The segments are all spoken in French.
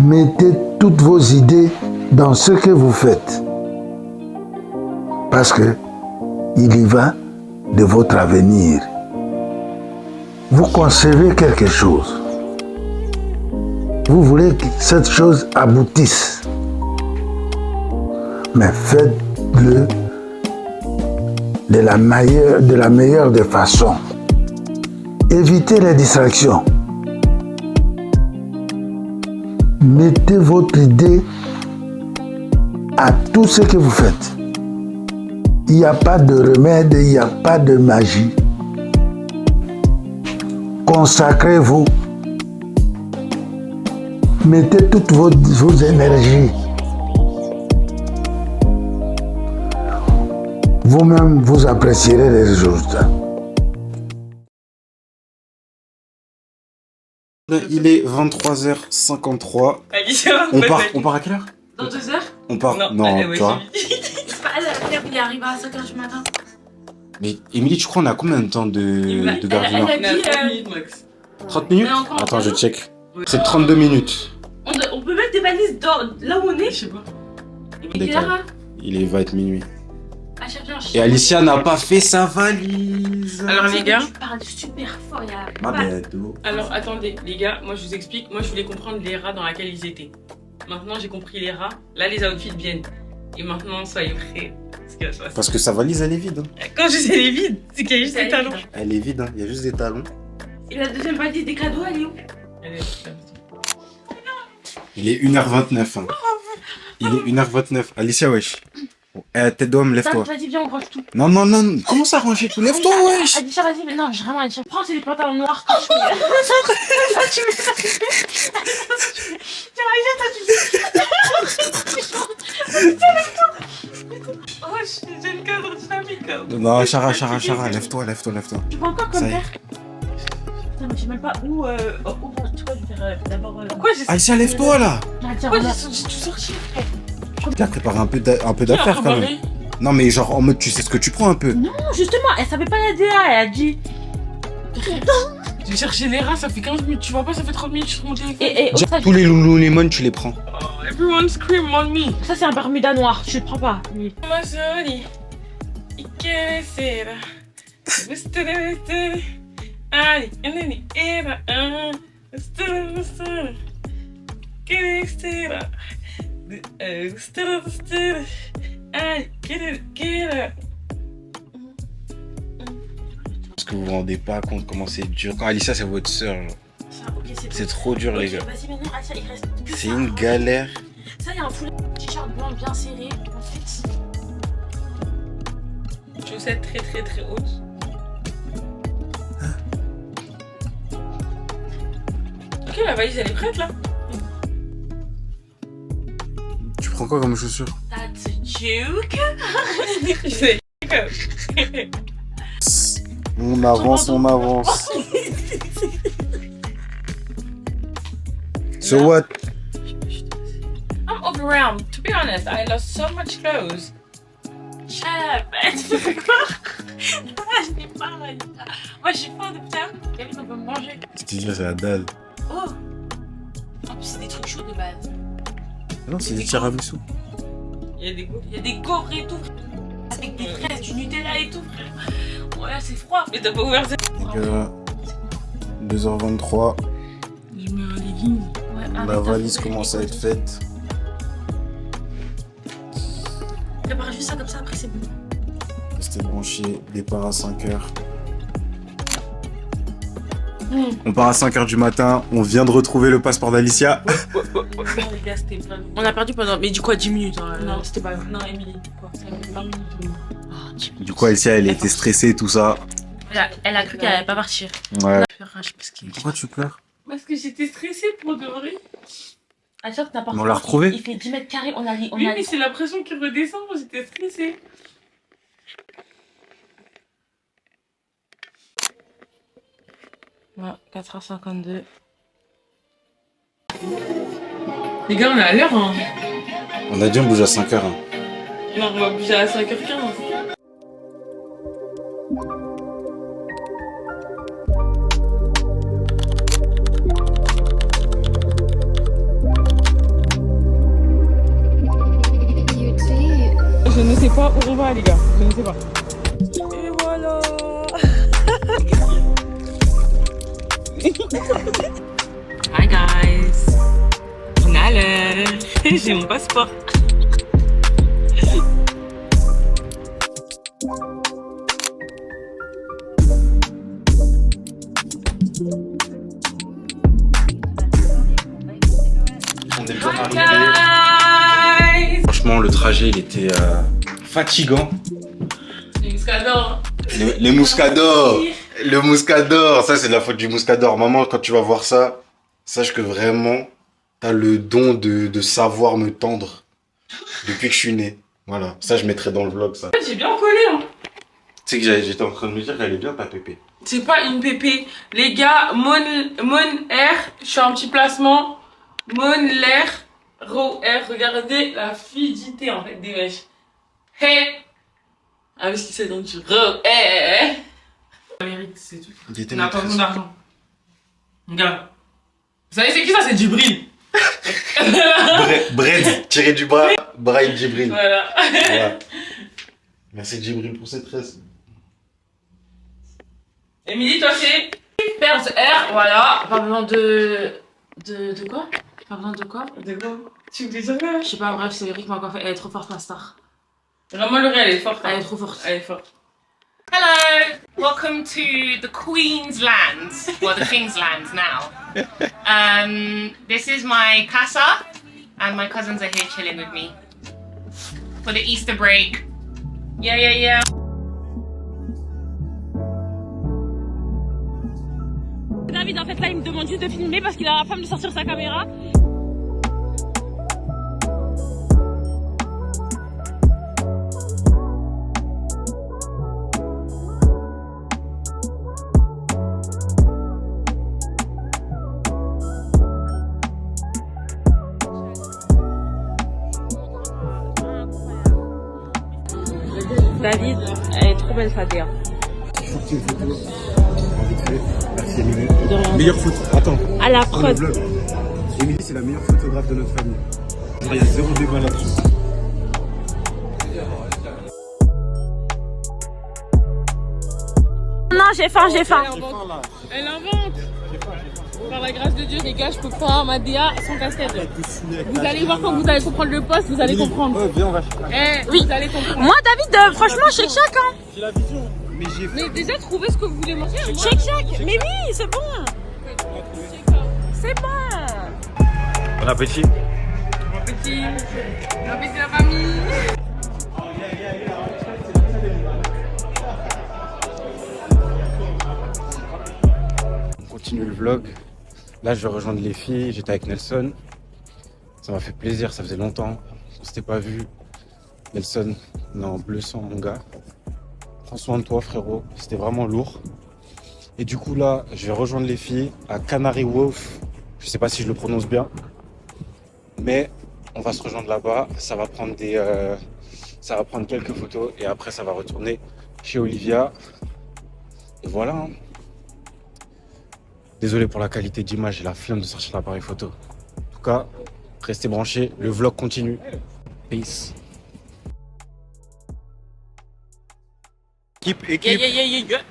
Mettez toutes vos idées dans ce que vous faites. Parce que il y va de votre avenir. Vous concevez quelque chose. Vous voulez que cette chose aboutisse. Mais faites-le de la meilleure des façons. Évitez les distractions. Mettez votre idée à tout ce que vous faites. Il n'y a pas de remède, il n'y a pas de magie. Consacrez-vous. Mettez toutes vos énergies. Vous-même, vous apprécierez les résultats. Il est 23h53. Alicia, On part à quelle heure? dans 2 heures? On part. Non, ouais, tu vois. il arrive à 5h du matin. Mais Émilie, tu crois on a combien de temps de Gare du Nord? Elle a dit 30 minutes max. 30 minutes? Mais encore Attends, un je peu. check. C'est 32 minutes. On peut mettre des balises là où on est? Je sais pas. D'accord. Il va être minuit. Ah, Et Alicia n'a pas fait sa valise. Alors les gars, Tu parles super fort, il y a... Ma bête. alors attendez les gars, moi je vous explique, moi je voulais comprendre les rats dans lesquels ils étaient. Maintenant j'ai compris les rats, là les outfits viennent. Et maintenant soyez prêts. Parce que sa valise elle est vide. Quand je dis elle est vide, c'est qu'il y a juste des talons. Elle est vide, il y a juste des talons. Et la deuxième valise des cadeaux, elle est où? Elle est là. Il est 1h29. Il est 1h29. Alicia, wesh. Tête d'homme, lève-toi. Vas-y, viens, on range tout. Non, comment ça ranger tout? Lève-toi, wesh. Adisha, vas-y, mais non, vraiment, Adisha. Prends, c'est les pantalons noirs. Tu mets ça. Oh, j'ai le cadre dynamique. Non, Chara, lève-toi. Tu prends quoi Ça comme y est. verre? Putain, mais je sais même pas où tu vois, je vais faire d'abord... Pourquoi j'ai Alicia, lève-toi là. Pourquoi j'ai tout sorti? Tu as préparé un peu d'affaires quand même. Non, mais genre en mode tu sais ce que tu prends un peu. Non, justement, elle savait pas la DA, elle a dit... J'ai cherché les rats, ça fait 15 minutes, tu vois pas, ça fait 30 minutes, je suis sur mon téléphone. Et Genre, ça, tous les Lululemon, tu les prends. Oh, everyone scream on me. ça c'est un Bermuda noir, je le prends pas. lui. Ma soli, que será? Ai, nene, era, que será? Ai, que Parce que vous vous rendez pas compte comment c'est dur. Quand Alicia, c'est votre soeur. Ça, ok, C'est trop dur, les gars. Vas-y, maintenant, Adisha, il reste que C'est ça. une galère. Ça, il y a un foulard t-shirt blanc bien serré. Ensuite, chaussettes très très très hautes. Ok, la valise elle est prête là. Tu prends quoi comme chaussure? that's a joke. On avance. So what? I'm overwhelmed. To be honest, I lost so much clothes. Shut up. Tu fais quoi? Je n'ai pas, Adisha. Moi, je suis faim de putain. Quelqu'un ça peut me manger. Je te dis, c'est la dalle. Oh. En plus, c'est des trucs chauds de base. Non, c'est des tiramisu. Il y a des goûts. Il y a des gaufres et tout, frère. Avec des fraises, du Nutella et tout, frère. Ouais, c'est froid. Mais t'as pas ouvert ça. Donc, 2h23. Je mets un legging. Ouais, La valise commence à être faite. Prépare juste ça comme ça, après c'est bon. Restez branché. Départ à 5h. On part à 5h du matin. On vient de retrouver le passeport d'Alicia. Non, les gars, c'était pas. On a perdu pendant. Mais du coup, à 10 minutes. Hein, Non, c'était pas grave. Non, Emily, quoi. Ça a fait 20 minutes. Oh, Du coup, Alicia, elle était stressée, tout ça. elle a cru qu'elle allait pas partir. Ouais. Parce que... Pourquoi tu pleures? Parce que j'étais stressée pour de vrai. Ah, sûr que t'as pas Mais on l'a retrouvé. Il fait 10 mètres carrés, on a dit. Oui, mais c'est la pression qui redescend. J'étais stressée. Ouais, 4h52. Les gars, on est à l'heure, hein. On a dit on bouge à 5h. Hein. Non, on va bouger à 5h15. On va les gars, vous connaissez pas. Et voilà. Hi guys. Finale. J'ai mon passeport. On est bien arrivé. Franchement, le trajet, il était fatigant. Les muscadors. Les mouscadors. Le mouscador. Ça, c'est de la faute du mouscador. Maman, quand tu vas voir ça, sache que vraiment, t'as le don de savoir me tendre depuis que je suis né. Voilà. Ça, je mettrai dans le vlog, ça. J'ai bien collé, hein. Tu sais que j'étais en train de me dire qu'elle est bien, ta pépé. C'est pas une pépé. Les gars, Mon Air, je suis en petit placement. Mon L'air, Ro Air. Regardez la fluidité en fait des mèches. Hey! Ah, parce qu'il s'est donc du Ro Air. Ça mérite, c'est tout. On n'a pas besoin d'argent. Regarde. Vous savez, c'est qui ça? C'est Djibril. Bread, tiré du bras, Brahim Djibril. Voilà. Voilà. Merci Djibril pour cette tresse. Émilie, toi, c'est Perse Air. Voilà. Pas besoin de quoi? Pas besoin de quoi? De quoi? Tu me dis ça? Je sais pas, bref, c'est Eric m'a encore fait. Elle est trop forte, ma star. Vraiment, Laurie, elle est forte. Elle est trop forte. Elle est forte. Hello, welcome to the Queen's Land, or the King's Land now. This is my casa, and my cousins are here chilling with me for the Easter break. Yeah, yeah, yeah. David, en fait, là, il me demande juste de filmer parce qu'il a la flemme de sortir sa caméra. David, elle est trop belle, Fadéa. Vite fait. Merci Émilie. Meilleure photo. Attends. À la Pour le prod. vlog. Émilie, c'est la meilleure photographe de notre famille. Il y a zéro débat là-dessus. Non, j'ai faim, j'ai faim. Elle invente. Par la grâce de Dieu, les gars, je peux pas Madéa sans casse-tête. Vous allez voir quand vous allez comprendre le poste, vous allez comprendre. Viens, on va. Oui. Vous allez comprendre. Moi, David, franchement, shake shack, hein. J'ai la vision. Mais j'ai Mais déjà, trouvez ce que vous voulez manger. Shake shack. Mais oui, c'est bon. C'est bon. Bon appétit. Bon appétit. Bon appétit la famille. On continue le vlog. Là, je vais rejoindre les filles. J'étais avec Nelson. Ça m'a fait plaisir. Ça faisait longtemps qu'on s'était pas vu. Nelson, on est en bleu sang, mon gars. Prends soin de toi, frérot. C'était vraiment lourd. Et du coup, là, je vais rejoindre les filles à Canary Wharf. Je sais pas si je le prononce bien. Mais on va se rejoindre là-bas. Ça va prendre quelques photos. Et après, ça va retourner chez Olivia. Et voilà. Hein. Désolé pour la qualité d'image, j'ai la flemme de sortir l'appareil photo. En tout cas, restez branchés, le vlog continue. Peace. Équipe. Yeah, yeah, yeah, yeah, yeah.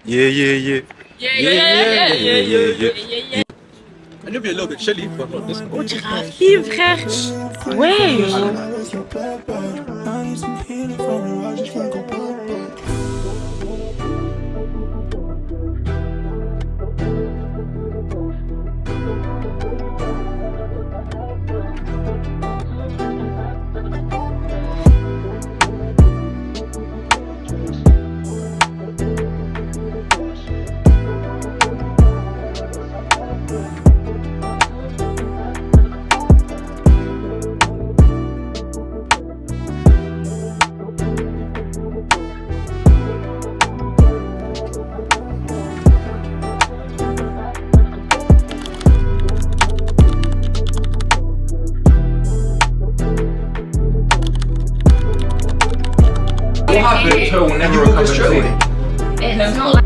Yeah, yeah, yeah. Yeah, yeah, yeah, yeah, yeah. On dirait un film, frère. Ouais. The toe will never recover fully. It's not like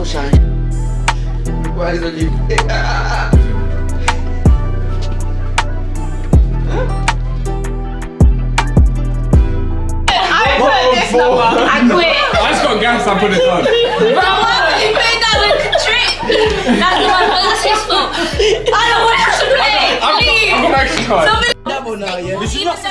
chérie. Ouais, les olives. I quit. I just got gas, I put it on. But why you playing that with trick? That's my that's his fault. I don't want you to play. Please. I've got an extra card. Mais je suis sûr que c'est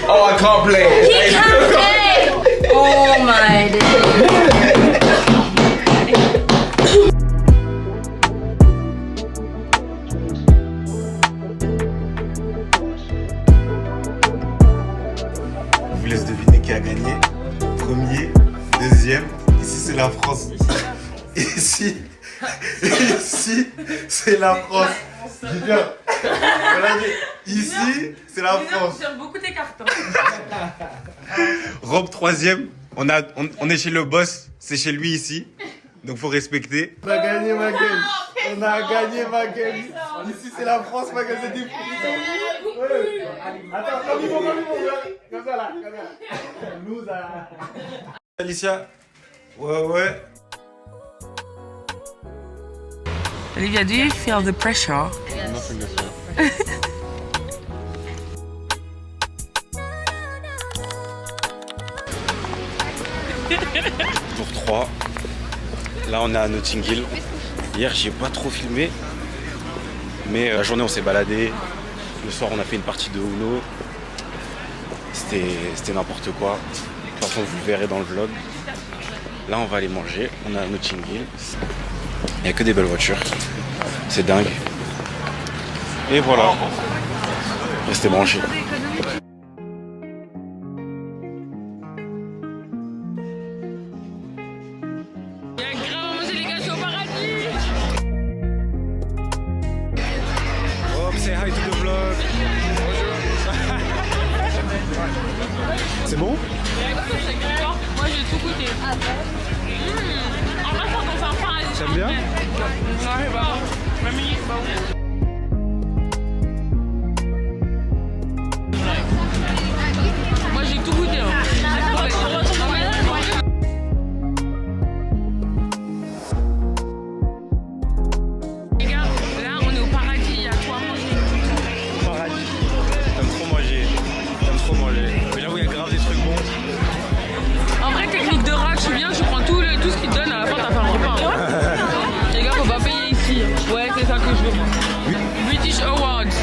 Oh, I can't play. He can't play. Oh my days. Je vous laisse deviner qui a gagné. Premier, deuxième. Ici, c'est la France. Ici, c'est la France. Dis bien. Voilà, ici, c'est la France. J'aime beaucoup tes cartons. Rob, troisième. On est chez le boss. C'est chez lui ici. Donc, faut respecter. On a gagné, ma gueule. On a gagné, ma gueule. Ici, c'est la France, ma gueule. C'est des fous. Attends, comme il faut. Comme ça, là. Comme ça. Alicia. Ouais. Olivia, do you feel the pressure? Nothing to feel. Jour 3. Là, on est à Notting Hill. Hier, j'ai pas trop filmé. Mais la journée, on s'est baladé. Le soir, on a fait une partie de Uno. C'était n'importe quoi. De toute façon, vous le verrez dans le vlog. Là, on va aller manger. On est à Notting Hill. Il n'y a que des belles voitures. C'est dingue. Et voilà. Restez branchés. Hop, say hi to the vlog. C'est bon? Moi j'ai tout goûté. En vrai, quand on s'en parle, T'aimes bien? non, c'est pas bon. Même il est pas bon. Moi j'ai tout goûté. Les gars, là on est au paradis, il y a tout à manger. Paradis. T'aimes trop manger. Mais j'avoue, il y a grave des trucs bons. En vrai, technique de rat, je suis bien, tu prends tout ce qu'ils te donnent, à la fin t'as fait un repas. Les gars, faut pas payer ici. Ouais, c'est ça que je veux moi. British Awards.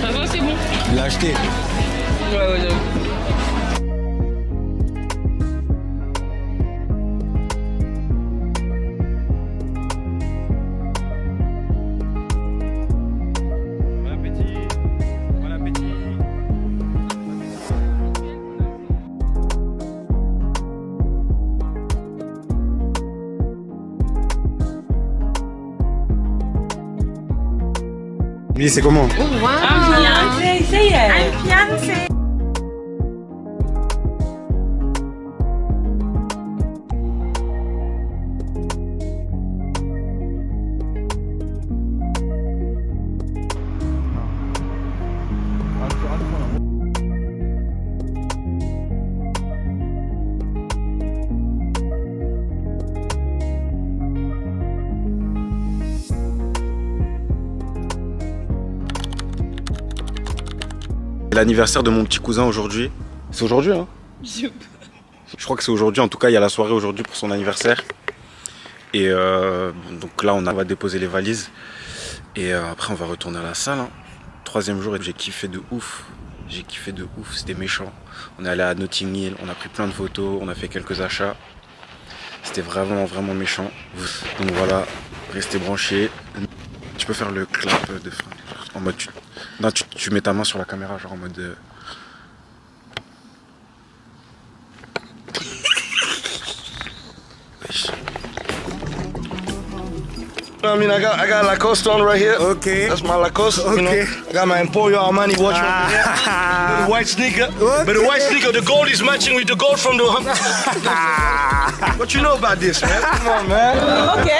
Ça va, c'est bon. Il l'a acheté. Ouais. Bon appétit. Bon appétit. Lui, c'est comment? I'm fiancé. C'est l'anniversaire de mon petit cousin aujourd'hui. C'est aujourd'hui, hein? Je crois que c'est aujourd'hui. En tout cas, il y a la soirée aujourd'hui pour son anniversaire. Et donc là, on va déposer les valises. Et après, on va retourner à la salle. Hein. 3e jour et j'ai kiffé de ouf. C'était méchant. On est allé à Notting Hill, on a pris plein de photos, on a fait quelques achats. C'était vraiment méchant. Donc voilà, restez branchés. Tu peux faire le clap de fin. En mode tu mets ta main sur la caméra, genre en mode. I mean, I got Lacoste on right here. Okay. That's my Lacoste. Okay. You know, I got my Emporio Armani watch over here. The white sneaker. Okay. But the white sneaker, the gold is matching with the gold from the. What you know about this, man? Come on, man. Ok.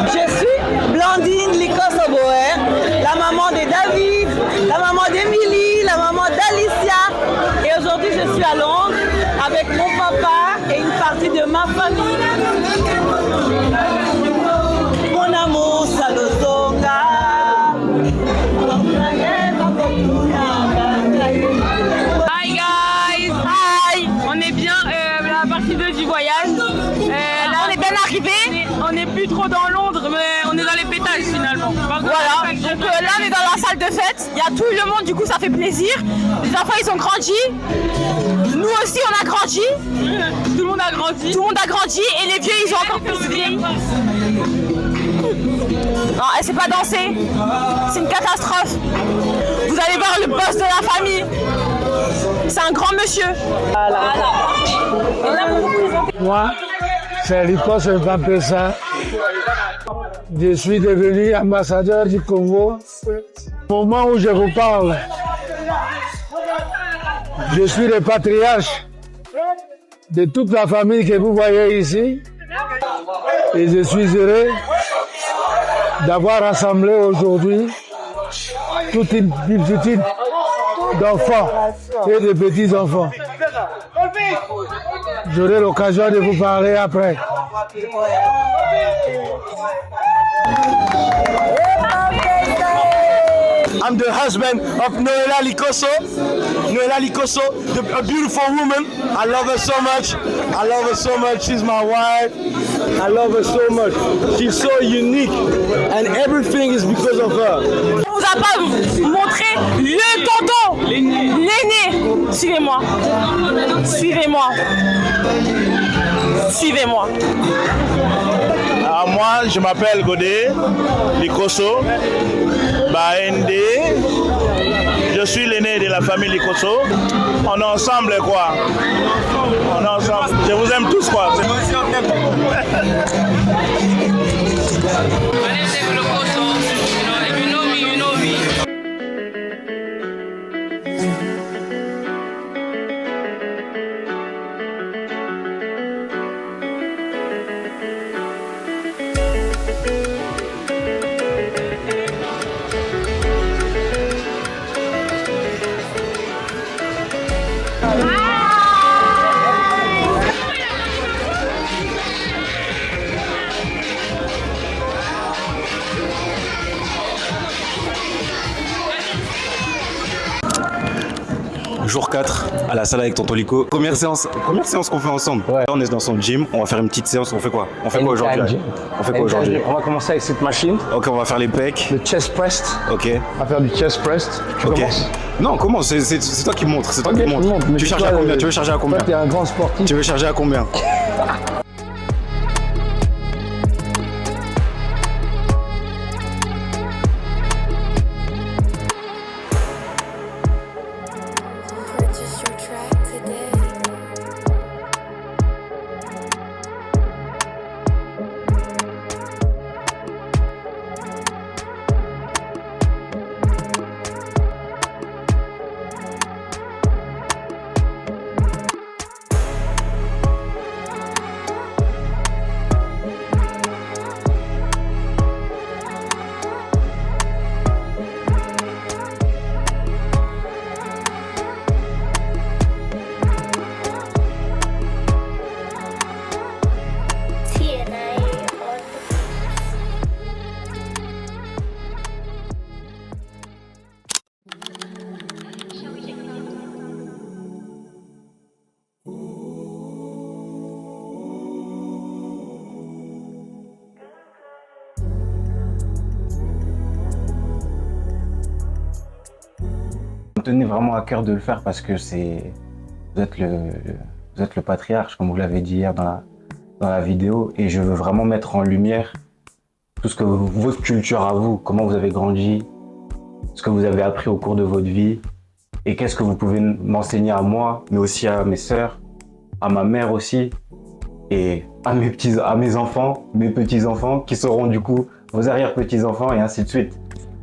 Je suis Blandine Likoso Boer, la maman de David, la maman d'Emilie, la maman d'Alicia. Et aujourd'hui, je suis à Londres avec mon papa et une partie de ma famille. Mon amour, Salozonga. Hi guys! Hi! On est bien la partie 2 du voyage. Là, on est bien arrivé. On n'est plus trop dans Londres, mais on est dans les pétales finalement. Voilà, donc là on est dans la salle de fête, il y a tout le monde, du coup ça fait plaisir. Les enfants ils ont grandi, nous aussi on a grandi. Tout le monde a grandi. Tout le monde a grandi et les vieux ils ont encore plus vieilli. Non, elle sait pas danser, c'est une catastrophe. Vous allez voir le boss de la famille, c'est un grand monsieur. Moi, c'est Likoso Mpampesa. Je suis devenu ambassadeur du Congo. Au moment où je vous parle, je suis le patriarche de toute la famille que vous voyez ici. Et je suis heureux d'avoir rassemblé aujourd'hui toute une multitude d'enfants et de petits-enfants. J'aurai l'occasion de vous parler après. I'm the husband of Noela Likoso. Noela Likoso, a beautiful woman. I love her so much. I love her so much. She's my wife. I love her so much. She's so unique. And everything is because of her. On vous a pas montré le tonton, l'aîné. Suivez-moi. Suivez-moi. Suivez-moi. Alors moi, je m'appelle Godé Likoso Baende. Je suis l'aîné de la famille Likoso. On est ensemble quoi. On est ensemble. Je vous aime tous quoi. Jour 4 à la salle avec Tonton Lico. Première séance qu'on fait ensemble. Ouais. On est dans son gym, on va faire une petite séance. On fait quoi? On fait quoi aujourd'hui? On va commencer avec cette machine. Ok, on va faire les pecs. Le chest press. Ok. On va faire du chest press. Tu commences? Non, commence. C'est toi qui montres. C'est toi qui montre. Tu charges à combien? Tu veux charger à combien? Toi, t'es un grand sportif. Tu veux charger à combien? Tenez vraiment à cœur de le faire parce que vous êtes le patriarche, comme vous l'avez dit hier dans la vidéo, et je veux vraiment mettre en lumière tout ce que votre culture à vous, comment vous avez grandi, ce que vous avez appris au cours de votre vie, et qu'est-ce que vous pouvez m'enseigner à moi, mais aussi à mes sœurs, à ma mère aussi, et à mes enfants, mes petits-enfants, qui seront du coup vos arrière-petits-enfants, et ainsi de suite,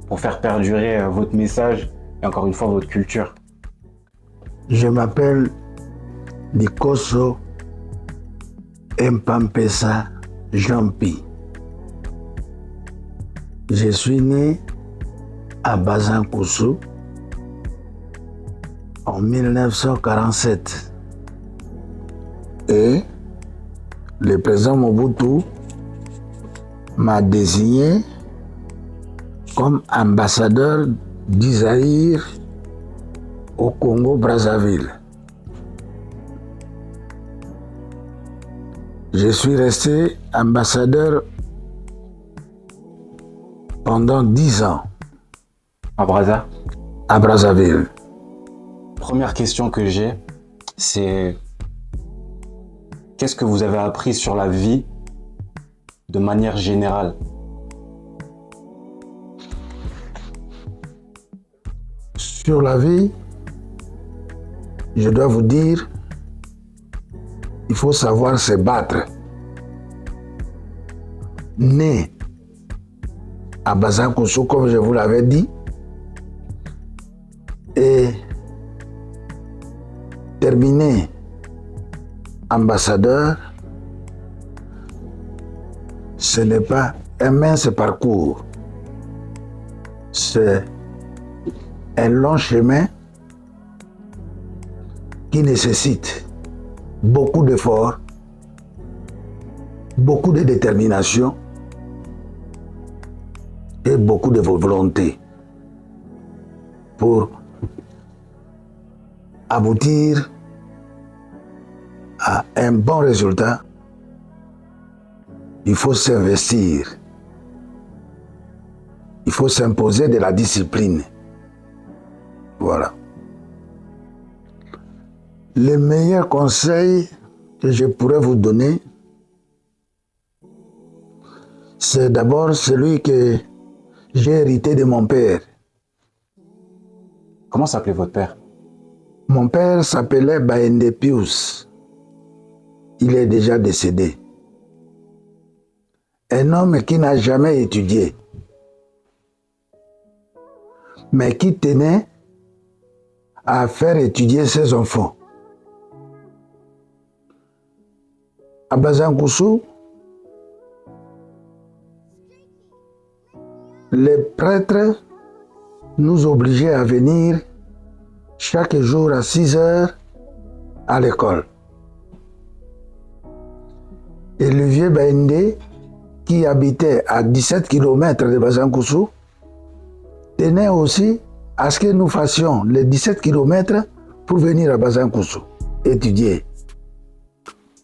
pour faire perdurer votre message et encore une fois votre culture. Je m'appelle Likoso Mpampesa Jean-Pi. Je suis né à Bazankusu en 1947. Et le président Mobutu m'a désigné comme ambassadeur d'Isaïr au Congo-Brazzaville. Je suis resté ambassadeur pendant 10 ans. À Brazza? À Brazzaville. Première question que j'ai, c'est qu'est-ce que vous avez appris sur la vie de manière générale? Sur la vie, je dois vous dire, il faut savoir se battre. Né à Bazankusu, comme je vous l'avais dit, et terminé ambassadeur, ce n'est pas un mince parcours. C'est un long chemin qui nécessite beaucoup d'efforts, beaucoup de détermination et beaucoup de volonté pour aboutir à un bon résultat. Il faut s'investir, il faut s'imposer de la discipline. Voilà. Le meilleur conseil que je pourrais vous donner, c'est d'abord celui que j'ai hérité de mon père. Comment s'appelait votre père? Mon père s'appelait Baende Pius. Il est déjà décédé. Un homme qui n'a jamais étudié, mais qui tenait à faire étudier ses enfants. À Bazankusu, les prêtres nous obligeaient à venir chaque jour à 6 heures à l'école. Et le vieux Baende, qui habitait à 17 km de Bazankusu, tenait aussi à ce que nous fassions les 17 km pour venir à Bazankusu étudier.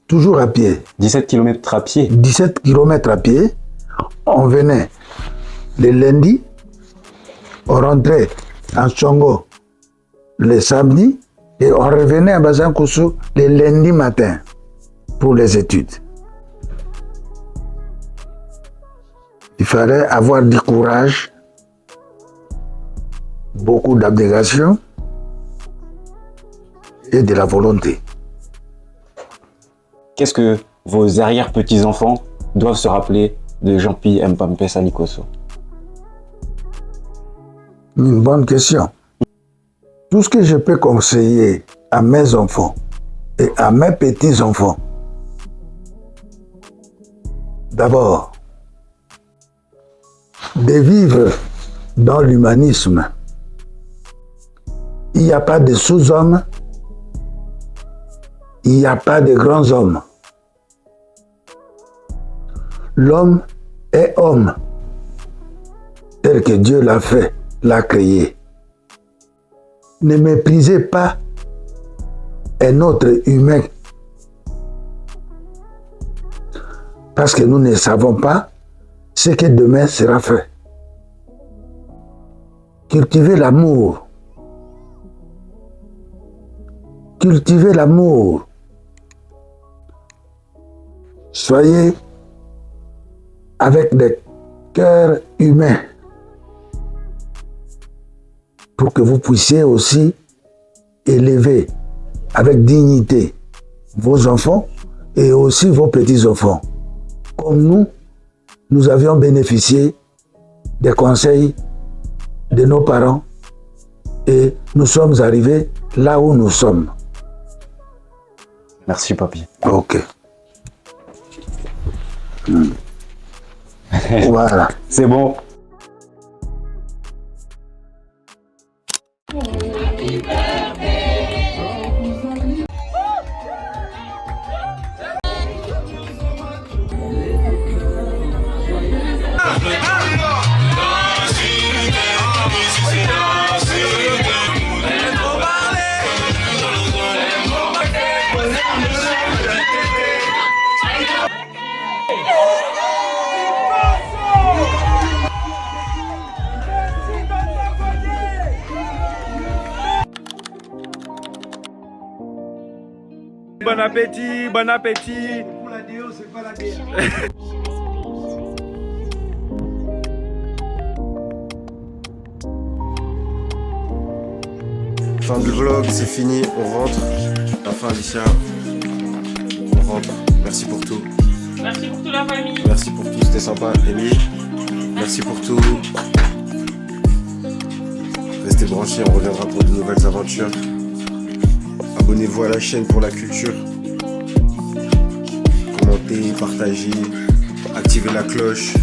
Toujours à pied. 17 km à pied? 17 km à pied. On venait le lundi, on rentrait en Chongo le samedi et on revenait à Bazankusu le lundi matin pour les études. Il fallait avoir du courage, beaucoup d'abnégation et de la volonté. Qu'est-ce que vos arrière-petits-enfants doivent se rappeler de Jean-Pi Mpampesa Likosso? Une bonne question. Tout ce que je peux conseiller à mes enfants et à mes petits-enfants, d'abord, de vivre dans l'humanisme. Il n'y a pas de sous-hommes, il n'y a pas de grands hommes. L'homme est homme, tel que Dieu l'a fait, l'a créé. Ne méprisez pas un autre humain, parce que nous ne savons pas ce que demain sera fait. Cultivez l'amour. Cultivez l'amour. Soyez avec des cœurs humains pour que vous puissiez aussi élever avec dignité vos enfants et aussi vos petits-enfants. Comme nous avions bénéficié des conseils de nos parents et nous sommes arrivés là où nous sommes. Merci, papy. Ok. Voilà. C'est bon. Bon appétit, bon appétit. Pour la déo, c'est pas la déo. Fin du vlog, c'est fini, on rentre. La fin, Alicia. On rentre. Merci pour tout. Merci pour tout la famille. Merci pour tout, c'était sympa. Amy, merci pour tout. Restez branchés, on reviendra pour de nouvelles aventures. Abonnez-vous à la chaîne pour la culture. Commentez, partagez, activez la cloche.